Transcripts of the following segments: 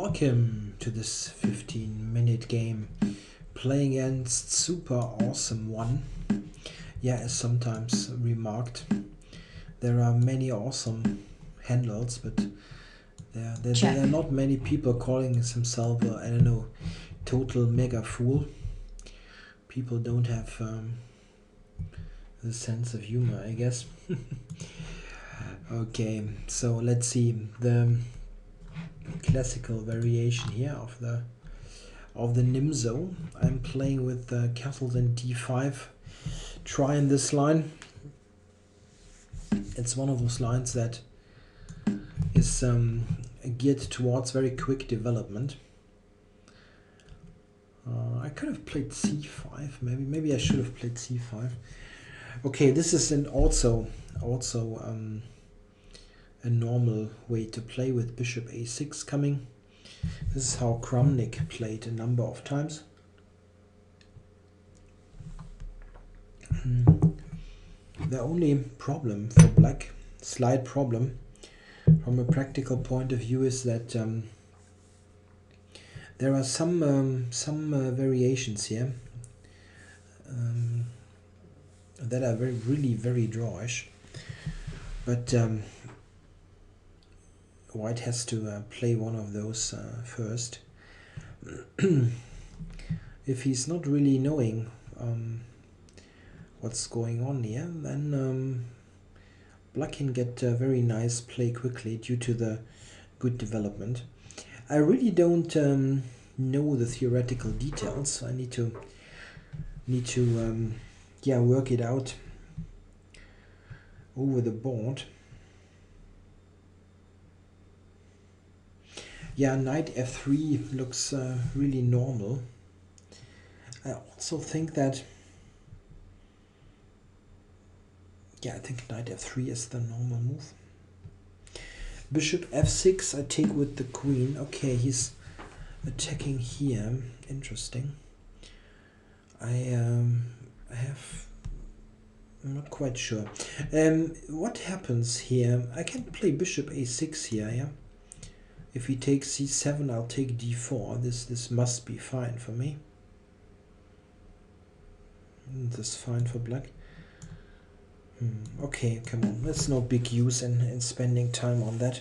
Welcome to this 15-minute game playing against Super Awesome One. Yeah, as sometimes remarked, there are many awesome handles, but there are not many people calling themselves, I don't know, total mega fool. People don't have the sense of humor, I guess. Okay, so let's see the classical variation here of the Nimzo. I'm playing with castles in d5. Trying this line. It's one of those lines that is geared towards very quick development. I could have played c5. Maybe I should have played c5. Okay, this is also a normal way to play with bishop a6 coming. This is how Kramnik played a number of times. The only problem for black, slight problem from a practical point of view, is that there are some variations here that are really very drawish, but white has to play one of those first. If he's not really knowing what's going on here, then black can get a very nice play quickly due to the good development. I really don't know the theoretical details. I need to work it out over the board. Yeah, knight f3 looks really normal. I also think that, I think knight f3 is the normal move. Bishop f6 I take with the queen. Okay, he's attacking here. Interesting. I'm not quite sure. What happens here? I can play bishop a6 here, yeah? If he takes c7, I'll take d4. This must be fine for me. This is fine for black. Okay, come on. There's no big use in spending time on that.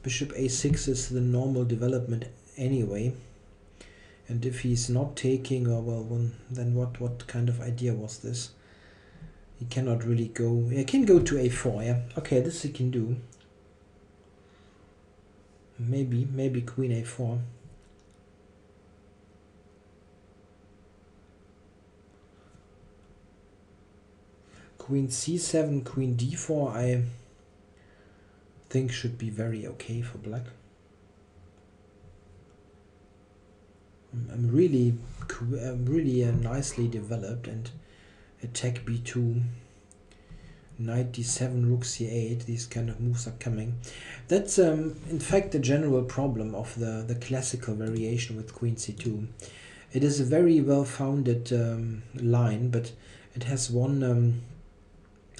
Bishop a6 is the normal development anyway. And if he's not taking, then what kind of idea was this? He cannot really go. He can go to a4, yeah. Okay, this he can do. Maybe queen a4. Queen c7, queen d4, I think should be very okay for black. I'm really nicely developed, and attack b2, knight d7, rook c8, these kind of moves are coming. That's in fact the general problem of the classical variation with queen c2. It is a very well-founded line, but it has one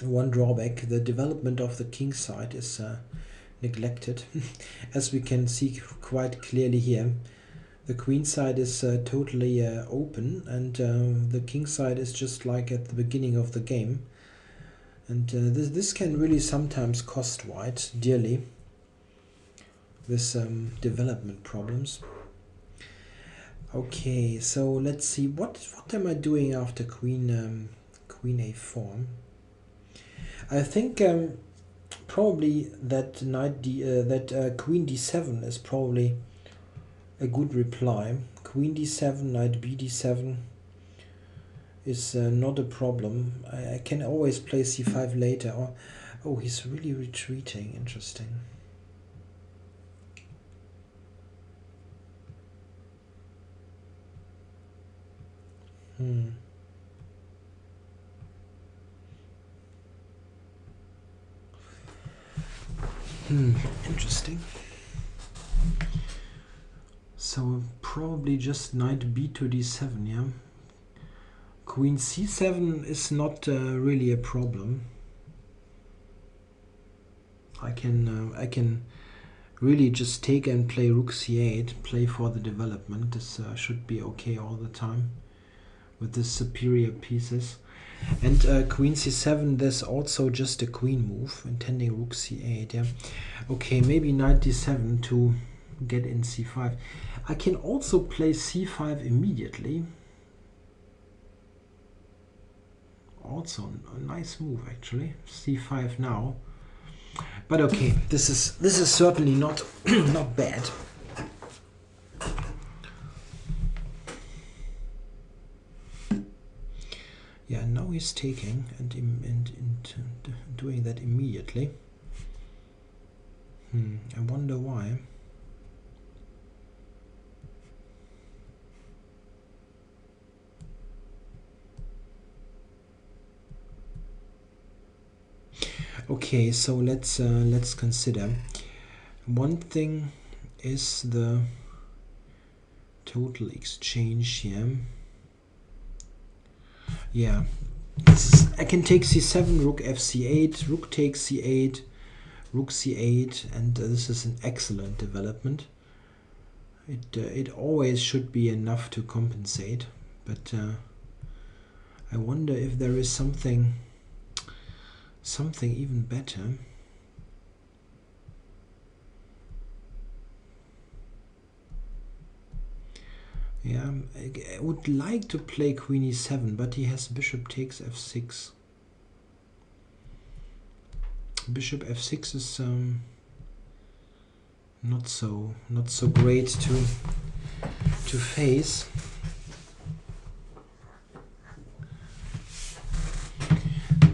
drawback. The development of the king side is neglected. As we can see quite clearly here, the queen side is totally open, and the king side is just like at the beginning of the game. And this can really sometimes cost white dearly, this development problems. Okay, so let's see, what am I doing after queen a4? I think probably that queen d7 is probably a good reply. Queen d7, knight b d7 is not a problem. I can always play c5 later. Oh, he's really retreating. Interesting. Interesting. So probably just knight b to d7, yeah. Queen c7 is not really a problem. I can really just take and play rook c8, play for the development. This should be okay all the time with the superior pieces. And queen c7, there's also just a queen move, intending rook c8, yeah. Okay, maybe knight d7 to get in c5. I can also play c5 immediately. Also a nice move actually, c5 now. But okay, this is certainly not not bad. Yeah, now he's taking and doing that immediately. I wonder why. Okay, so let's consider. One thing is the total exchange here. Yeah, this is, I can take c7, rook fc8, rook takes c8, rook c8, and this is an excellent development. It always should be enough to compensate, but I wonder if there is something even better. Yeah, I would like to play queen e7, but he has bishop takes f6. Bishop f6 is not so great to face.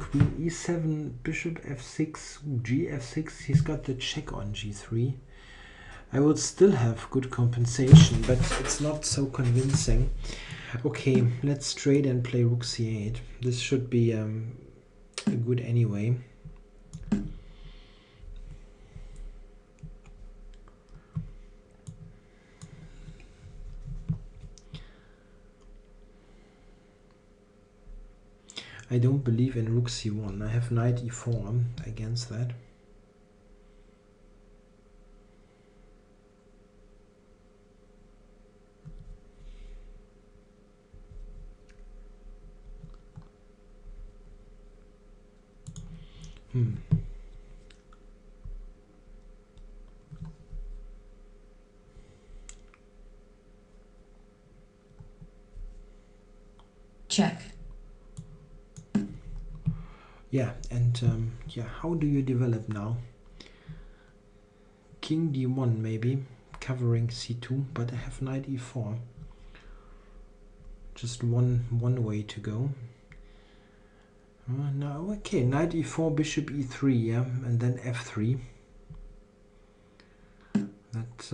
Queen e7, bishop f6, g f6. He's got the check on g3. I would still have good compensation, but it's not so convincing. Okay, let's trade and play rook c8. This should be good anyway. I don't believe in rook c1. I have knight e4 against that. Check. Yeah, and yeah, how do you develop now? King d1 maybe, covering c2, but I have knight e4. Just one way to go. No, okay, knight e4, bishop e3, yeah, and then f3. That's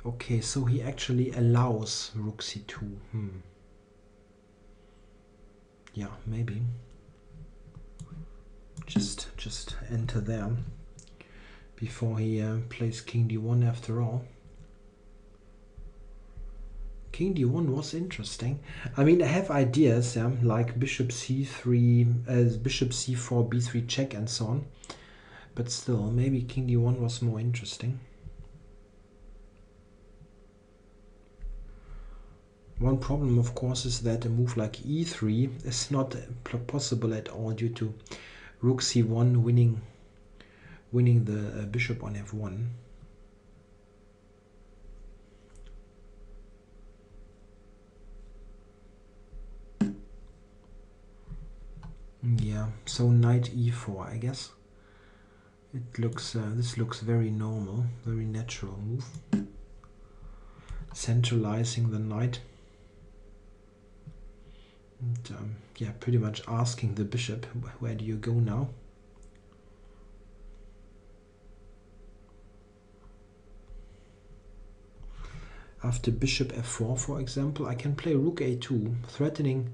okay. So he actually allows rook c2. Yeah, maybe. Just enter there before he plays king d1 after all. King d1 was interesting. I mean, I have ideas, yeah, like bishop c3, bishop c4, b3 check, and so on. But still, maybe king d1 was more interesting. One problem, of course, is that a move like e3 is not possible at all due to rook c1 winning the bishop on f1. Yeah, so knight e4, I guess. It looks this looks very normal, very natural move. Centralizing the knight. And yeah, pretty much asking the bishop, where do you go now? After bishop f4, for example, I can play rook a2, threatening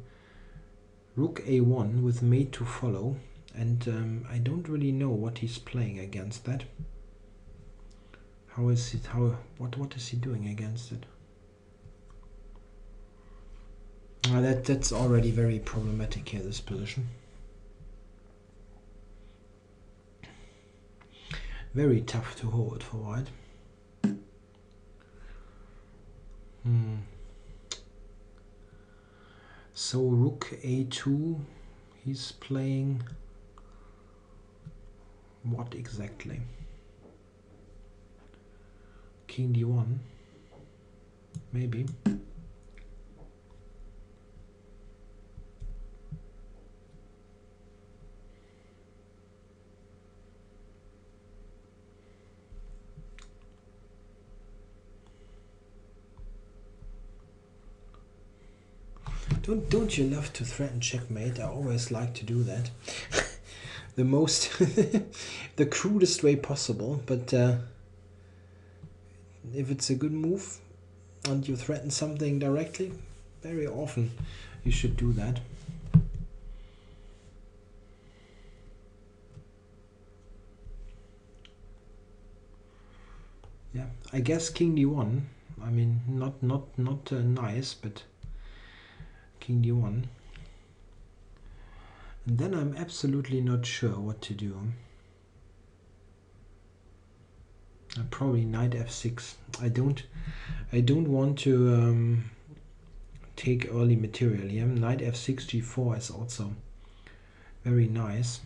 rook a1 with mate to follow, and I don't really know what he's playing against that. How is it? What is he doing against it? That's already very problematic here, this position. Very tough to hold for white. So rook a2, he's playing what exactly? King d1, maybe. Don't you love to threaten checkmate? I always like to do that. The most, the crudest way possible, but if it's a good move and you threaten something directly, very often you should do that. Yeah, I guess king d1. I mean, not nice, but king d1. And then I'm absolutely not sure what to do. Probably knight f6. I don't want to take early material here. Knight f6 g4 is also very nice.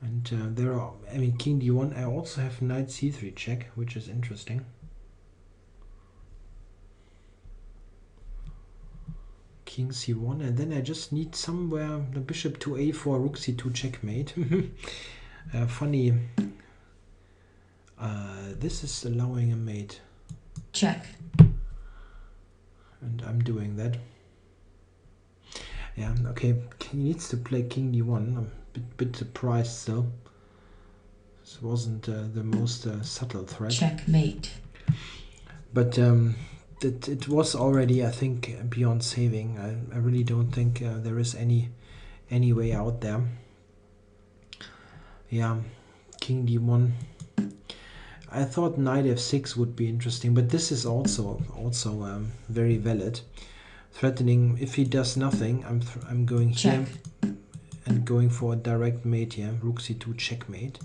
And there are, I mean, king d1. I also have knight c3 check, which is interesting. King c1, and then I just need somewhere the bishop to a4, rook c2 checkmate. Funny. This is allowing a mate. Check. And I'm doing that. Yeah, okay. He needs to play king d1. I'm a bit surprised still. This wasn't the most subtle threat. Checkmate. But it was already, I think, beyond saving. I really don't think there is any way out there. Yeah, king d1. I thought knight f6 would be interesting, but this is also very valid. Threatening, if he does nothing, I'm going here and going for a direct mate here. Rook c2 checkmate.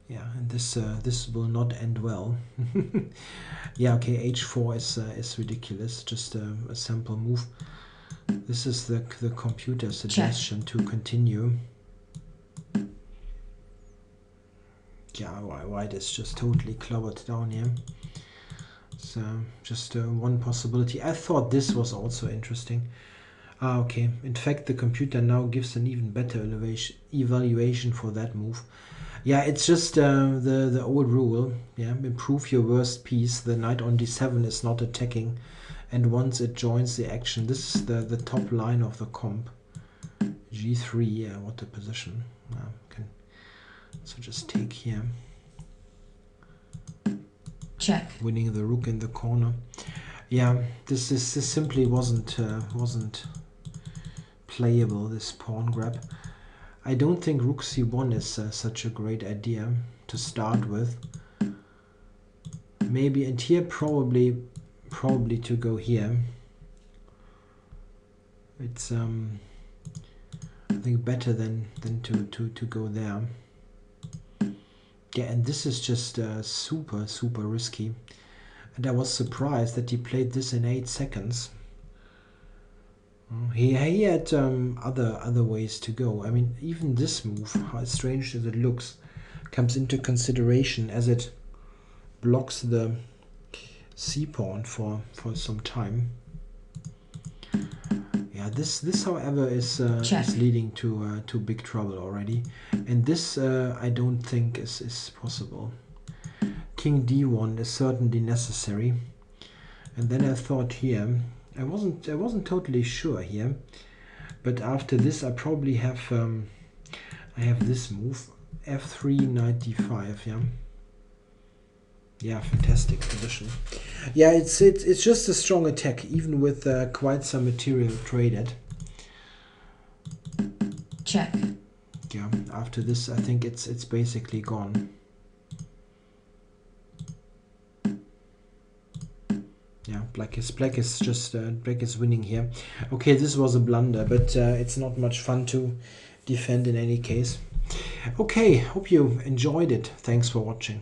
Yeah, and this will not end well. Yeah, okay, h4 is ridiculous. Just a simple move. This is the computer suggestion to continue. Yeah, white is just totally clobbered down here. So just one possibility. I thought this was also interesting. Okay, in fact the computer now gives an even better evaluation for that move. Yeah, it's just the old rule. Yeah, improve your worst piece. The knight on d7 is not attacking, and once it joins the action, this is the top line of the comp. g3, yeah, what a position. So just take here. Check. Winning the rook in the corner. Yeah, this simply wasn't playable, this pawn grab. I don't think rook c1 is such a great idea to start with. Maybe, and here probably to go here. It's I think better than to go there. Yeah, and this is just super risky. And I was surprised that he played this in 8 seconds. He had other ways to go. I mean, even this move, how strange as it looks, comes into consideration as it blocks the c-pawn for some time. Yeah, this however is leading to big trouble already, and this I don't think is possible. King d1 is certainly necessary, and then I thought here. I wasn't totally sure here, but after this I probably have I have this move, f3 knight d5. Yeah, fantastic position. Yeah, it's just a strong attack, even with quite some material traded. Check. Yeah, after this I think it's basically gone. Yeah, Black is just black is winning here. Okay, this was a blunder, but it's not much fun to defend in any case. Okay, hope you enjoyed it. Thanks for watching.